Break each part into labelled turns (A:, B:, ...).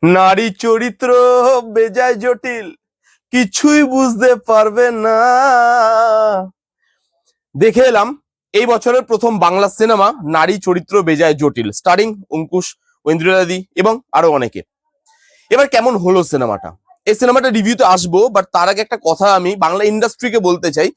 A: নারী চরিত্র বেজায় জটিল, কিছুই বুঝতে পারবে না। দেখে এলাম এই বছরের প্রথম বাংলা সিনেমা নারী চরিত্র বেজায় জটিল, স্টারিং অঙ্কুশ, ঐন্দ্রিলাদি এবং আরো অনেকে। এবার কেমন হলো সিনেমাটা, এই সিনেমাটা রিভিউতে আসবো, বাট তার আগে একটা কথা আমি বাংলা ইন্ডাস্ট্রিকে বলতে চাই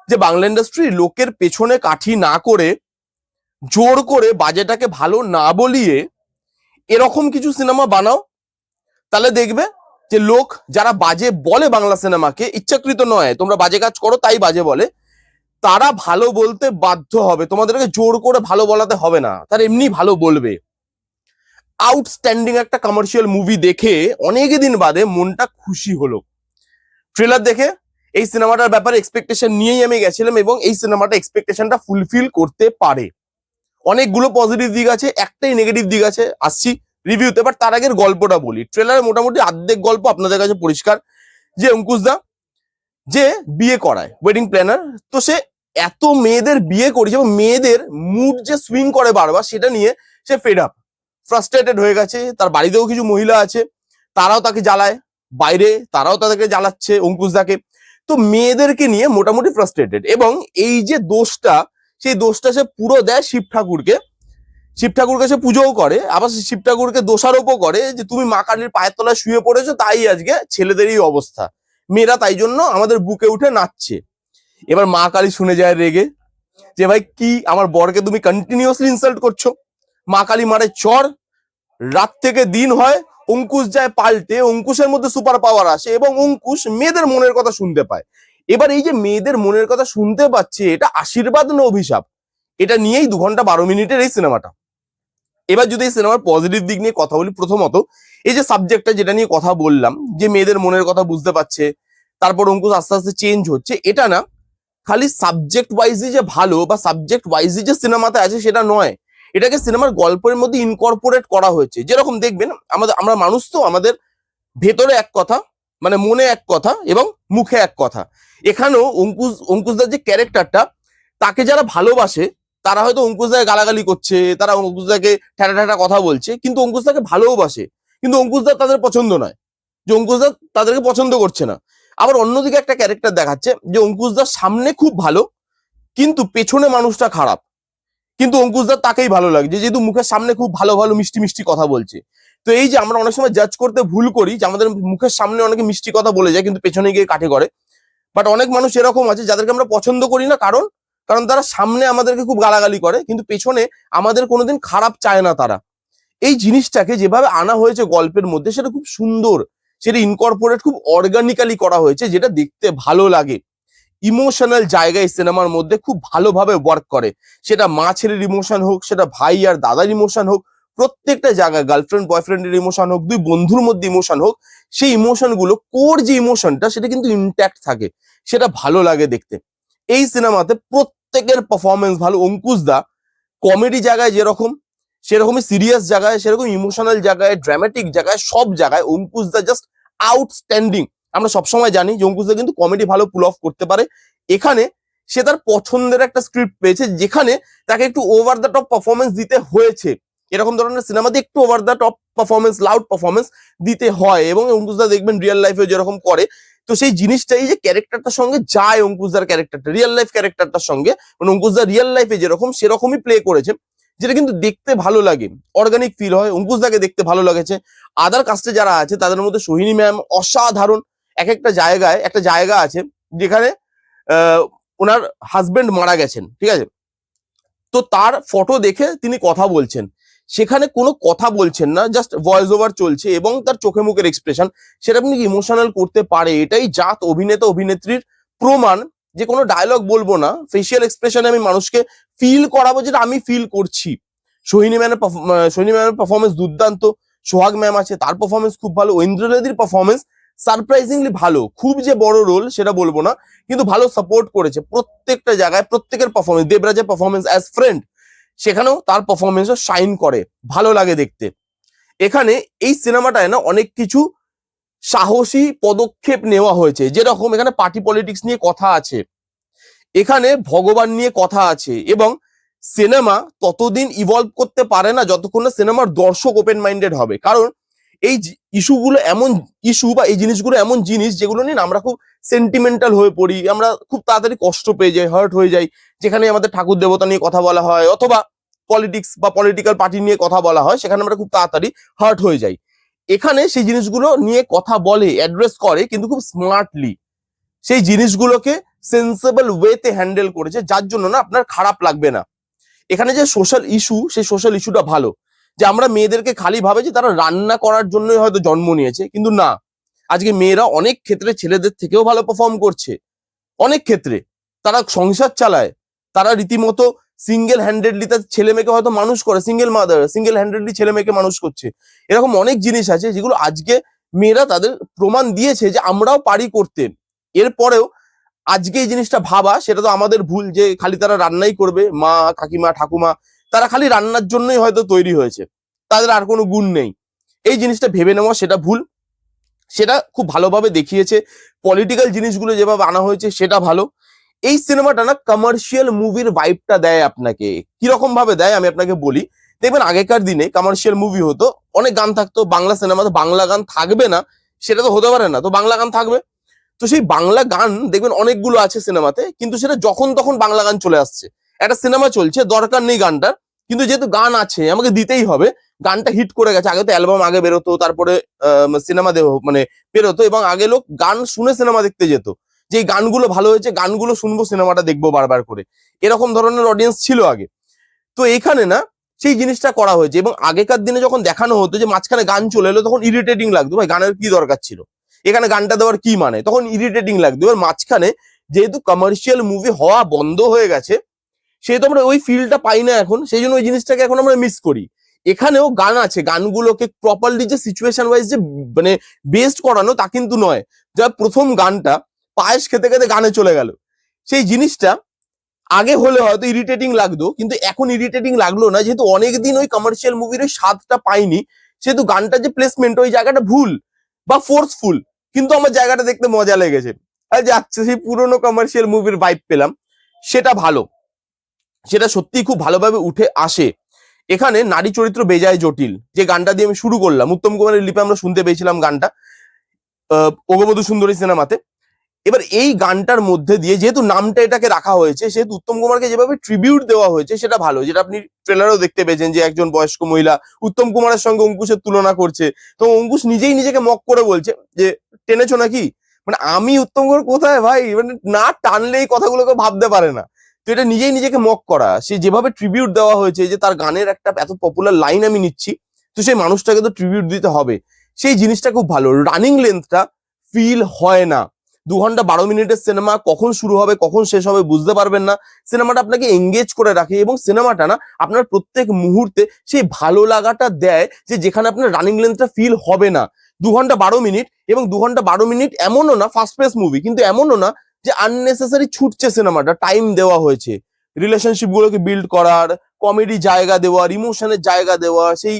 A: যে বাংলা ইন্ডাস্ট্রি লোকের পেছনে কাঠি না করে, জোর করে বাজেটাকে ভালো না বলিয়ে এরকম কিছু সিনেমা বানাও, তাহলে দেখবে যে লোক যারা বাজে বলে বাংলা সিনেমাকে, ইচ্ছাকৃত নয়, তোমরা বাজে কাজ করো তাই বাজে বলে, তারা ভালো বলতে বাধ্য হবে। তোমাদেরকে জোর করে ভালো বলাতে হবে না, তারা এমনি ভালো বলবে। আউটস্ট্যান্ডিং একটা কমার্শিয়াল মুভি দেখে অনেক দিন বাদে মনটা খুশি হলো। ট্রেলার দেখে এই সিনেমাটার ব্যাপারে এক্সপেকটেশন নিয়েই আমি গেছিলাম এবং এই সিনেমাটা এক্সপেকটেশনটা ফুলফিল করতে পারে। অনেকগুলো পজিটিভ দিক আছে, একটাই নেগেটিভ দিক আছে, আসছি রিভিউতে। বাট তার আগের গল্পটা বলি। ট্রেলারে মোটামুটি অর্ধেক গল্প আপনাদের কাছে পরিষ্কার, যে অঙ্কুশ দা যে বিয়ে করায়, ওয়েডিং প্ল্যানার, তো সে এত মেয়েদের বিয়ে করেছে এবং মেয়েদের মুড যে সুইং করে বারবার, সেটা নিয়ে সে ফেড আপ, ফ্রাস্ট্রেটেড হয়ে গেছে। তার বাড়িতেও কিছু মহিলা আছে, তারাও তাকে জ্বালায়, বাইরে তারাও তাদেরকে জ্বালাচ্ছে অঙ্কুশ দাকে। তো মেয়েদেরকে নিয়ে মোটামুটি ফ্রাস্ট্রেটেড, এবং এই যে দোষটা, সেই দোষটা সে পুরো দেয় শিব ঠাকুরকে। শিব ঠাকুরকে সে পুজোও করে, আবার শিব ঠাকুরকে দোষারোপও করে যে তুমি মা কালীর পায়ের তলায় শুয়ে পড়েছো, তাই আজকে ছেলেদেরই অবস্থা, মেয়েরা তাই জন্য আমাদের বুকে উঠে নাচছে। এবার মা কালী শুনে যায় রেগে, যে ভাই কি আমার বরকে তুমি কন্টিনিউয়াসলি ইনসাল্ট করছো। মা কালী মারে চর, রাত থেকে দিন হয়, অঙ্কুশ যায় পাল্টে, অঙ্কুশের মধ্যে সুপার পাওয়ার আসে এবং অঙ্কুশ মেয়েদের মনের কথা শুনতে পায়। এবার এই যে মেয়েদের মনের কথা শুনতে পাচ্ছে, এটা আশীর্বাদ না অভিশাপ, এটা নিয়েই 2 ঘন্টা 12 মিনিটের এই সিনেমাটা। এবার যদি এই সিনেমার পজিটিভ দিক নিয়ে কথা বলি, প্রথমত এই যে সাবজেক্টটা যেটা নিয়ে কথা বললাম, যে মেয়েদের মনের কথা বুঝতে পারছে, তারপর অঙ্কুশ আস্তে আস্তে চেঞ্জ হচ্ছে, এটা না খালি সাবজেক্ট ওয়াইজই যে ভালো বা সাবজেক্ট ওয়াইজই যে সিনেমাতে আছে সেটা নয়, এটাকে সিনেমার গল্পের মধ্যে ইনকর্পোরেট করা হয়েছে। যেরকম দেখবেন আমরা মানুষ, তো আমাদের ভেতরে এক কথা, মানে মনে এক কথা এবং মুখে এক কথা। এখানেও অঙ্কুশদার যে ক্যারেক্টারটা, তাকে যারা ভালোবাসে তারা হয়তো অঙ্কুশদাকে গালাগালি করছে, তারা অঙ্কুশদাকে ঠ্যাটা ঠ্যাটা কথা বলছে, কিন্তু অঙ্কুশদাকে ভালোবাসে, কিন্তু অঙ্কুশদার তাদের পছন্দ নয়, যে অঙ্কুশদা তাদেরকে পছন্দ করছে না। আবার অন্যদিকে একটা ক্যারেক্টার দেখাচ্ছে যে অঙ্কুশদার সামনে খুব ভালো, কিন্তু পেছনে মানুষটা খারাপ, কিন্তু অঙ্কুশদার তাকেই ভালো লাগছে, যেহেতু মুখের সামনে খুব ভালো ভালো মিষ্টি মিষ্টি কথা বলছে। তো এই যে আমরা অনেক সময় জাজ করতে ভুল করি, যে আমাদের মুখের সামনে অনেকে মিষ্টি কথা বলে যায় কিন্তু পেছনে গিয়ে কাঠে করে। বাট অনেক মানুষ এরকম আছে যাদেরকে আমরা পছন্দ করি না, কারণ কারণ তারা সামনে আমাদেরকে খুব গালাগালি করে, কিন্তু পেছনে আমাদের কোনোদিন খারাপ চায় না তারা। এই জিনিসটাকে যেভাবে আনা হয়েছে গল্পের মধ্যে, সেটা খুব সুন্দর, সেটা ইনকর্পোরেট খুব অর্গানিক্যালি করা হয়েছে, যেটা দেখতে ভালো লাগে। ইমোশনাল জায়গায় সিনেমার মধ্যে খুব ভালোভাবে ওয়ার্ক করে, সেটা মা ছেলের ইমোশন হোক, সেটা ভাই আর দাদার ইমোশন হোক, প্রত্যেকটা জায়গায় গার্লফ্রেন্ড বয়ফ্রেন্ডের ইমোশন হোক, দুই বন্ধুর মধ্যে ইমোশন হোক, সেই ইমোশন গুলো, কোর যে ইমোশনটা সেটা কিন্তু ইনট্যাক্ট থাকে, সেটা ভালো লাগে দেখতে। এই সিনেমাতে প্রত্যেকের পারফরমেন্স ভালো। অঙ্কুশ দা কমেডি জায়গায় যেরকম, সেরকমই সিরিয়াস জায়গায়, সেরকম ইমোশনাল জায়গায়, ড্রামাটিক জায়গায়, সব জায়গায় অঙ্কুশ দা জাস্ট আউটস্ট্যান্ডিং। আমরা সবসময় জানি যে অঙ্কুশ দা কিন্তু কমেডি ভালো পুল অফ করতে পারে। এখানে সে তার পছন্দের একটা স্ক্রিপ্ট পেয়েছে, যেখানে তাকে একটু ওভার দ্য টপ পারফরমেন্স দিতে হয়েছে। এরকম ধরনের সিনেমাতে একটু over the top performance, loud performance দিতে হয়, এবং অঙ্কুশ দা দেখবেন রিয়েল লাইফে যেরকম করে। তো সেই জিনিসটাই যে ক্যারেক্টারটার সঙ্গে যায়, অঙ্কুশদার ক্যারেক্টারটা রিয়েল লাইফ ক্যারেক্টারটার সঙ্গে, মানে অঙ্কুশদা রিয়েল লাইফে যেরকম সেরকমই প্লে করেছে, যেটা কিন্তু দেখতে ভালো লাগে, অর্গানিক ফিল হয়। অঙ্কুশদাকে দেখতে ভালো লাগেছে। আদার কাস্টে যারা আছে তাদের মধ্যে সোহিনী ম্যাম অসাধারণ। এক একটা জায়গায়, একটা জায়গা আছে যেখানে ওনার হাজবেন্ড মারা গেছেন, ঠিক আছে, তো তার ফটো দেখে তিনি কথা বলছেন, সেখানে কোনো কথা বলছেন না, জাস্ট ভয়েস ওভার চলছে, এবং তার চোখে মুখের এক্সপ্রেশন, সেটা আপনি ইমোশনাল করতে পারে। এটাই জাত অভিনেতা অভিনেত্রীর প্রমাণ, যে কোনো ডায়লগ বলবো না, ফেসিয়াল এক্সপ্রেশনে আমি মানুষকে ফিল করাবো যেটা আমি ফিল করছি। সোহিনী ম্যামের পারফরমেন্স দুর্দান্ত, সোহাগ ম্যাম আছে, তার পারফরমেন্স খুব ভালো, ঐন্দ্রলাদির পারফরমেন্স সারপ্রাইজিংলি ভালো, খুব যে বড় রোল সেটা বলবো না, কিন্তু ভালো সাপোর্ট করেছে প্রত্যেকটা জায়গায়, প্রত্যেকের পারফরমেন্স। দেবরাজের পারফরমেন্স অ্যাজ ফ্রেন্ড, সেখানেও তার পারফরমেন্সও শাইন করে, ভালো লাগে দেখতে। এখানে এই সিনেমাটায় না অনেক কিছু সাহসী পদক্ষেপ নেওয়া হয়েছে, যেরকম এখানে পার্টি পলিটিক্স নিয়ে কথা আছে, এখানে ভগবান নিয়ে কথা আছে, এবং সিনেমা ততদিন ইভলভ করতে পারে না যতক্ষণ না সিনেমার দর্শক ওপেন মাইন্ডেড হবে। কারণ এই ইস্যুগুলো এমন ইস্যু বা এই জিনিসগুলো এমন জিনিস যেগুলো নিয়ে আমরা খুব সেন্টিমেন্টাল হয়ে পড়ি, আমরা খুব তাড়াতাড়ি কষ্ট পেয়ে যাই, হার্ট হয়ে যাই। যেখানে আমাদের ঠাকুর দেবতা নিয়ে কথা বলা হয় অথবা পলিটিক্স বা পলিটিক্যাল পার্টি নিয়ে কথা বলা হয়, সেখানে আমরা খুব তাড়াতাড়ি হার্ট হয়ে যাই। এখানে সেই জিনিসগুলো নিয়ে কথা বলে, অ্যাড্রেস করে, কিন্তু খুব স্মার্টলি সেই জিনিসগুলোকে সেন্সেবল ওয়েতে হ্যান্ডেল করেছে, যার জন্য না আপনার খারাপ লাগবে না। এখানে যে সোশ্যাল ইস্যু, সেই সোশ্যাল ইস্যুটা ভালো। যে আমরা মেয়েদেরকে খালি ভাবে যে তারা রান্না করার জন্যই হয়তো জন্ম নিয়েছে, কিন্তু না, আজকে মেয়েরা অনেক ক্ষেত্রে ছেলেদের থেকেও ভালো পারফর্ম করছে। অনেক ক্ষেত্রে তারা সংসার চালায়, তারা রীতিমতো সিঙ্গেল হ্যান্ডেডলি তার ছেলে মেয়েকে হয়তো মানুষ করে, সিঙ্গেল মাদার সিঙ্গেল হ্যান্ডেডলি ছেলে মেয়েকে মানুষ করছে। এরকম অনেক জিনিস আছে যেগুলো আজকে মেয়েরা তাদের প্রমাণ দিয়েছে যে আমরাও পারি করতে। এরপরেও আজকে এই জিনিসটা ভাবা, সেটা তো আমাদের ভুল যে খালি তারা রান্নাই করবে, মা কাকিমা ঠাকুমা তারা খালি রান্নার জন্যই হয়তো তৈরি হয়েছে, তাদের আর কোনো গুণ নেই। এই জিনিসটা ভেবে নেওয়া সেটা ভুল। সেটা খুব ভালোভাবে দেখিয়েছে, পলিটিক্যাল জিনিসগুলো যেভাবে আনা হয়েছে সেটা ভালো। এই সিনেমাটা না কমার্শিয়াল মুভির ভাইবটা দেয় আপনাকে। কিরকম ভাবে দেয় আমি আপনাকে বলি। দেখবেন আগেকার দিনে কমার্শিয়াল মুভি হতো, অনেক গান থাকতো। বাংলা সিনেমাতে বাংলা গান থাকবে না সেটা তো হতে পারে না, তো বাংলা গান থাকবে। তো সেই বাংলা গান দেখবেন অনেকগুলো আছে সিনেমাতে, কিন্তু সেটা যখন তখন বাংলা গান চলে আসছে। একটা সিনেমা চলছে, দরকার নেই গানটার, কিন্তু যেহেতু গান আছে আমাকে দিতেই হবে। গানটা হিট করে গেছে, আগে তো অ্যালবাম আগে বেরোতো, তারপরে সিনেমা মানে বেরোতো, এবং আগে লোক গান শুনে সিনেমা দেখতে যেত, যে এই গানগুলো ভালো হয়েছে, গানগুলো শুনবো, সিনেমাটা দেখবো বারবার করে। এরকম ধরনের অডিয়েন্স ছিল আগে। তো এখানে না সেই জিনিসটা করা হয়েছে। এবং আগেকার দিনে যখন দেখানো হতো যে মাঝখানে গান চলে এলো, তখন ইরিটেটিং লাগতো, ভাই গানের কি দরকার ছিল, এখানে গানটা দেওয়ার কি মানে, তখন ইরিটেটিং লাগতো। এবার মাঝখানে যেহেতু কমার্শিয়াল মুভি হওয়া বন্ধ হয়ে গেছে, সেহেতু আমরা ওই ফিলটা পাই না এখন, সেই জন্য ওই জিনিসটাকে এখন আমরা মিস করি। এখানেও গান আছে, গানগুলোকে প্রপারলি যে সিচুয়েশন ওয়াইজ যে মানে বেস্ট করানো তা কিন্তু নয়। যা প্রথম গানটা পায়েস খেতে খেতে গানে চলে গেল, সেই জিনিসটা আগে হলে হয়তো ইরিটেটিং লাগতো, কিন্তু এখন ইরিটেটিং লাগলো না, যেহেতু অনেকদিন ওই কমার্শিয়াল মুভির ওই স্বাদটা পাইনি। সেহেতু গানটা যে প্লেসমেন্ট, ওই জায়গাটা ভুল বা ফোর্সফুল, কিন্তু আমার জায়গাটা দেখতে মজা লেগেছে। আর যাচ্ছে সেই পুরোনো কমার্শিয়াল মুভির ভাইব পেলাম, সেটা ভালো, সেটা সত্যিই খুব ভালোভাবে উঠে আসে। এখানে নারী চরিত্র বেজায় জটিল, যে গানটা দিয়ে আমি শুরু করলাম, উত্তম কুমারের লিপে আমরা শুনতে পেয়েছিলাম গানটা ওগবধূ সুন্দরী সিনেমাতে। এবার এই গানটার মধ্যে দিয়ে যেহেতু নামটা এটাকে রাখা হয়েছে, সেহেতু উত্তম কুমারকে যেভাবে ট্রিবিউট দেওয়া হয়েছে সেটা ভালো, যেটা আপনি ট্রেলারেও দেখতে পেয়েছেন, যে একজন বয়স্ক মহিলা উত্তম কুমারের সঙ্গে অঙ্কুশের তুলনা করছে। তো অঙ্কুশ নিজেই নিজেকে মক করে বলছে যে টেনেছো নাকি, মানে আমি উত্তম কুমার কোথায় ভাই, মানে না টানলে এই কথাগুলোকে ভাবতে পারে না। তো এটা নিজেই নিজেকে মক করা। সে যেভাবে ট্রিবিউট দেওয়া হয়েছে, যে তার গানের একটা এত পপুলার লাইন আমি নিচ্ছি, তো সেই মানুষটাকে তো ট্রিবিউট দিতে হবে, সেই জিনিসটা খুব ভালো। রানিং লেন্থটা ফিল হয় না। 2 ঘন্টা 12 মিনিটের সিনেমা, কখন শুরু হবে কখন শেষ হবে বুঝতে পারবেন না। সিনেমাটা আপনাকে এঙ্গেজ করে রাখে, এবং সিনেমাটা না আপনার প্রত্যেক মুহূর্তে সেই ভালো লাগাটা দেয়, যে যেখানে আপনার রানিং লেন্থটা ফিল হবে না। 2 ঘন্টা 12 মিনিট, এবং 2 ঘন্টা 12 মিনিট এমনও না ফাস্ট পেস মুভি, কিন্তু এমনও না যে আননেসেসারি ছুটছে সিনেমাটা। টাইম দেওয়া হয়েছে রিলেশনশিপ গুলোকে বিল্ড করার, কমেডি জায়গা দেওয়ার, ইমোশনের জায়গা দেওয়ার, সেই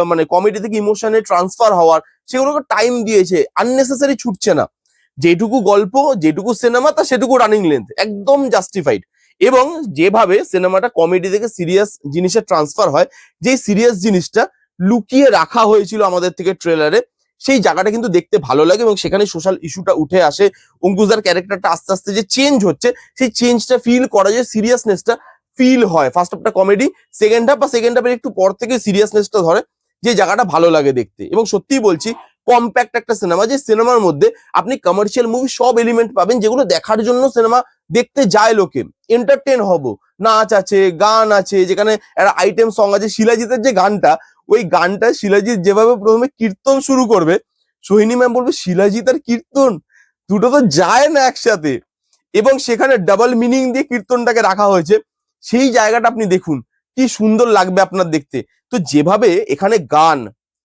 A: মানে কমেডি থেকে ইমোশনে ট্রান্সফার হওয়ার, সেগুলোকে টাইম দিয়েছে, আননেসেসারি ছুটছে না। যেটুকু গল্প, যেটুকু সিনেমা, তা সেটুকু রানিং লেন্থ, একদম জাস্টিফাইড। এবং যেভাবে সিনেমাটা কমেডি থেকে সিরিয়াস জিনিসে ট্রান্সফার হয়, যে সিরিয়াস জিনিসটা লুকিয়ে রাখা হয়েছিল আমাদের থেকে ট্রেলারে, সেই জায়গাটা কিন্তু দেখতে ভালো লাগে, এবং সেখানে সোশ্যাল ইস্যুটা উঠে আসে। অঙ্কুশদার ক্যারেক্টারটা আস্তে আস্তে যে চেঞ্জ হচ্ছে, সেই চেঞ্জটা ফিল করা যায়, সিরিয়াসনেসটা ফিল হয়। ফার্স্ট হাফটা কমেডি, সেকেন্ড হাফ বা সেকেন্ড হাফের একটু পর থেকে সিরিয়াসনেসটা ধরে, যে জায়গাটা ভালো লাগে দেখতে। এবং সত্যিই বলছি, কম্প্যাক্ট একটা সিনেমা, যে সিনেমার মধ্যে আপনি কমার্শিয়াল মুভি সব এলিমেন্ট পাবেন, যেগুলো দেখার জন্য সিনেমা দেখতে যায় লোকে। এন্টারটেন হব, নাচ আছে, গান আছে, যেখানে একটা আইটেম সং আছে। শিলাজিতের যে গানটা, ওই গানটা শিলাজিৎ যেভাবে প্রথমে কীর্তন শুরু করবে, সোহিনী ম্যাম বলবে শিলাজিৎ আর কীর্তন দুটো তো যায় না একসাথে, এবং সেখানে ডাবল মিনিং দিয়ে কীর্তনটাকে রাখা হয়েছে। সেই জায়গাটা আপনি দেখুন, কি সুন্দর লাগবে আপনার দেখতে। তো যেভাবে এখানে গান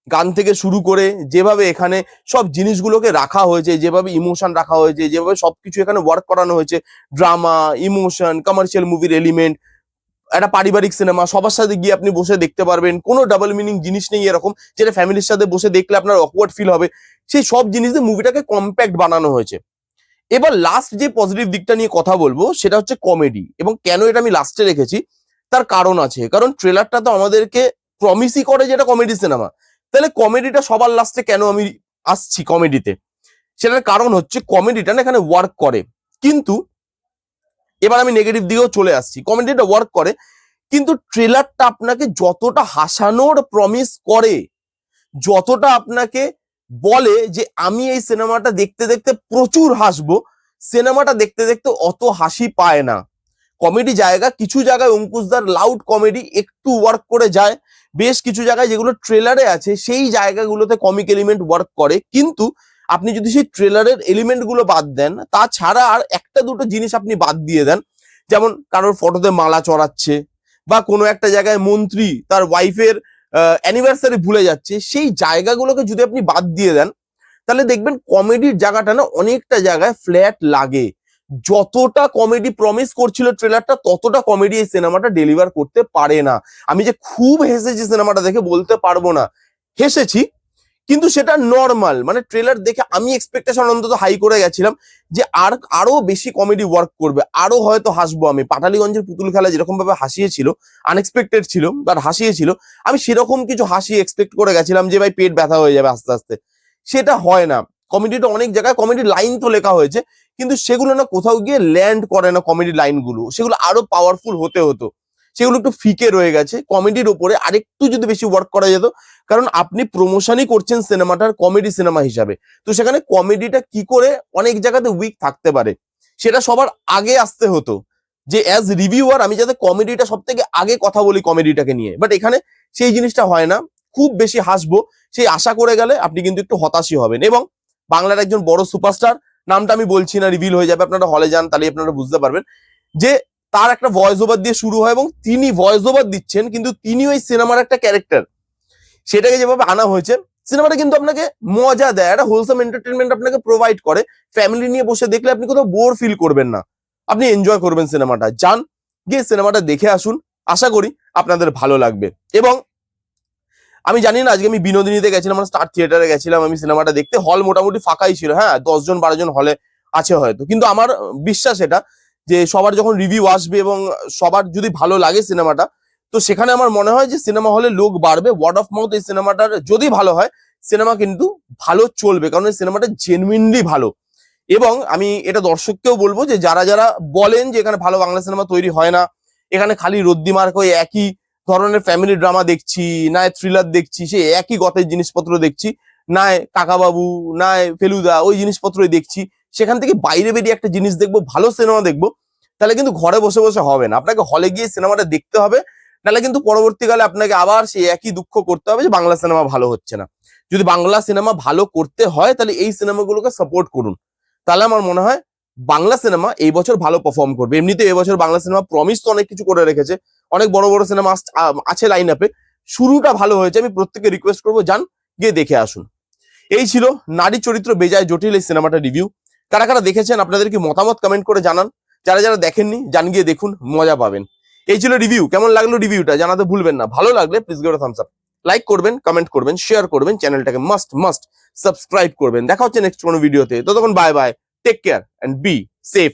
A: গান থেকে শুরু করে, যেভাবে এখানে সব জিনিসগুলোকে রাখা হয়েছে, যেভাবে ইমোশন রাখা হয়েছে, যেভাবে সবকিছু এখানে ওয়ার্ক করানো হয়েছে, ড্রামা, ইমোশন, কমার্শিয়াল মুভির এলিমেন্ট, একটা পারিবারিক সিনেমা, সবার সাথে গিয়ে আপনি বসে দেখতে পারবেন, কোনো ডাবল মিনিং জিনিস নেই এরকম, যেটা ফ্যামিলির সাথে বসে দেখলে আপনার অকওয়ার্ড ফিল হবে। সেই সব জিনিস দিয়ে মুভিটাকে কম্প্যাক্ট বানানো হয়েছে। এবার লাস্ট যে পজিটিভ দিকটা নিয়ে কথা বলবো, সেটা হচ্ছে কমেডি। এবং কেন এটা আমি লাস্টে রেখেছি, তার কারণ আছে। কারণ ট্রেলারটা তো আমাদেরকে প্রমিসই করে যে এটা কমেডি সিনেমা, তাহলে কমেডিটা সবার লাস্টে কেন আমি আসছি কমেডিতে, সেটার কারণ হচ্ছে কমেডিটা না এখানে ওয়ার্ক করে, কিন্তু এবার আমি নেগেটিভ দিকেও চলে আসছি। কমেডিটা ওয়ার্ক করে, কিন্তু ট্রেলারটা আপনাকে যতটা হাসানোর প্রমিস করে, যতটা আপনাকে বলে যে আমি এই সিনেমাটা দেখতে দেখতে প্রচুর হাসবো, সিনেমাটা দেখতে দেখতে অত হাসি পায় না। কমেডি জায়গা কিছু জায়গায় অঙ্কুশদার লাউড কমেডি একটু ওয়ার্ক করে যায়, বেশ কিছু জায়গায় যেগুলো ট্রেলারে আছে সেই জায়গাগুলোতে কমিক এলিমেন্ট ওয়ার্ক করে, কিন্তু আপনি যদি সেই ট্রেলারের এলিমেন্ট গুলো বাদ দেন, তাছাড়া আর একটা দুটো জিনিস আপনি বাদ দিয়ে দেন, যেমন কারোর ফটোতে মালা চড়াচ্ছে, বা কোনো একটা জায়গায় মন্ত্রী তার ওয়াইফের অ্যানিভার্সারি ভুলে যাচ্ছে, সেই জায়গাগুলোকে যদি আপনি বাদ দিয়ে দেন, তাহলে দেখবেন কমেডির জায়গাটা না অনেকটা জায়গায় ফ্ল্যাট লাগে। যতটা কমেডি প্রমিস করছিল ট্রেলারটা, ততটা কমেডি এই সিনেমাটা ডেলিভার করতে পারে না। আমি যে খুব হেসেছি সিনেমাটা দেখে বলতে পারবো না, হেসেছি, কিন্তু সেটা নর্মাল, মানে ট্রেলার দেখে আমি এক্সপেকটেশন অন্তত হাই করে গেছিলাম যে আরো বেশি কমেডি ওয়ার্ক করবে, আরো হয়তো হাসবো আমি। পাটালিগঞ্জের পুতুল খেলা যেরকম ভাবে হাসিয়েছিল, আনএক্সপেক্টেড ছিল বাট হাসিয়েছিল, আমি সেরকম কিছু হাসি এক্সপেক্ট করে গেছিলাম যে ভাই পেট ব্যথা হয়ে যাবে আস্তে আস্তে। সেটা হয় না। কমেডিটা অনেক জায়গায় কমেডি লাইন তো লেখা হয়েছে, কিন্তু সেগুলো না কোথাও গিয়ে ল্যান্ড করে না। কমেডি লাইনগুলো সেগুলো আরো পাওয়ারফুল হতে হতো, সেগুলো একটু ফিকে রয়ে গেছে। কমেডির ওপরে আরেকটু যদি বেশি ওয়ার্ক করা যেত, কারণ আপনি প্রমোশনই করছেন সিনেমাটার কমেডি সিনেমা হিসাবে, তো সেখানে কমেডিটা কি করে অনেক জায়গাতে উইক থাকতে পারে সেটা সবার আগে আসতে হতো, যে অ্যাজ রিভিউয়ার আমি যাতে কমেডিটা সব থেকে আগে কথা বলি কমেডিটাকে নিয়ে। বাট এখানে সেই জিনিসটা হয় না, খুব বেশি হাসবো সেই আশা করে গেলে আপনি কিন্তু একটু হতাশই হবেন। এবং বাংলার একজন বড় সুপারস্টার, নামটা আমি বলছি না, রিভিল হয়ে যাবে, আপনারা হলে যান তাহলে আপনারা বুঝতে পারবেন, যে তার একটা ভয়েস ওভার দিয়ে শুরু হয় এবং তিনি ভয়েস ওভার দিচ্ছেন, কিন্তু তিনি ওই সিনেমার একটা ক্যারেক্টার, সেটাকে যেভাবে আনা হয়েছে, সিনেমাটা কিন্তু আপনাকে মজা দেয়, একটা হোলসাম এন্টারটেনমেন্ট আপনাকে প্রোভাইড করে। ফ্যামিলি নিয়ে বসে দেখলে আপনি কোথাও বোর ফিল করবেন না, আপনি এনজয় করবেন সিনেমাটা। যান, গিয়ে সিনেমাটা দেখে আসুন, আশা করি আপনাদের ভালো লাগবে। এবং আমি জানি না, আজকে আমি বিনোদিনীতে গেছিলাম, আমরা স্টার থিয়েটারে গেছিলাম আমি সিনেমাটা দেখতে, হল মোটামুটি ফাঁকাই ছিল, হ্যাঁ 10 জন 12 জন হলে আছে হয়তো, কিন্তু আমার বিশ্বাস এটা যে সবার যখন রিভিউ আসবে এবং সবার যদি ভালো লাগে সিনেমাটা, তো সেখানে আমার মনে হয় যে সিনেমা হলে লোক বাড়বে, ওয়ার্ড অফ মাউথ এই সিনেমাটার যদি ভালো হয়, সিনেমা কিন্তু ভালো চলবে, কারণ এই সিনেমাটা জেনুইনলি ভালো। এবং আমি এটা দর্শককেও বলবো যে যারা যারা বলেন যে এখানে ভালো বাংলা সিনেমা তৈরি হয় না, এখানে খালি রদ্দিমার্ক ওই একই ধরনের ফ্যামিলি ড্রামা দেখছি, না থ্রিলার দেখছি, সে একই গতের জিনিসপত্র দেখছি, না কাকাবাবু না ফেলুদা ওই জিনিসপত্রই দেখছি, সেখান থেকে বাইরে বেরিয়ে একটা জিনিস দেখবো, ভালো সিনেমা দেখবো, তাহলে কিন্তু ঘরে বসে বসে হবে না, আপনাকে হলে গিয়ে সিনেমাটা দেখতে হবে। নাহলে কিন্তু পরবর্তীকালে আপনাকে আবার সেই একই দুঃখ করতে হবে যে বাংলা সিনেমা ভালো হচ্ছে না। যদি বাংলা সিনেমা ভালো করতে হয় তাহলে এই সিনেমাগুলোকে সাপোর্ট করুন, তাহলে আমার মনে হয় বাংলা সিনেমা এই বছর ভালো পারফর্ম করবে। এমনিতে এই বছর বাংলা সিনেমা প্রমিস তো অনেক কিছু করে রেখেছে, অনেক বড় বড় সিনেমা আছে লাইন আপে, শুরুটা ভালো হয়েছে। আমি প্রত্যেককে রিকোয়েস্ট করবো যান, গিয়ে দেখে আসুন। এই ছিল নারী চরিত্র বেজায় জটিল এই সিনেমাটা রিভিউ। কারা কারা দেখেছেন আপনাদের কি মতামত কমেন্ট করে জানান, যারা যারা দেখেননি যান গিয়ে দেখুন, মজা পাবেন। এই ছিল রিভিউ, কেমন লাগলো রিভিউটা জানাতে ভুলবেন না, ভালো লাগলে please give Thums up, like করবেন, কমেন্ট করবেন, শেয়ার করবেন, চ্যানেলটাকে মাস্ট মাস্ট সাবস্ক্রাইব করবেন। দেখা হচ্ছে নেক্সট কোনো ভিডিওতে, ততক্ষণ bye bye, take care and be safe.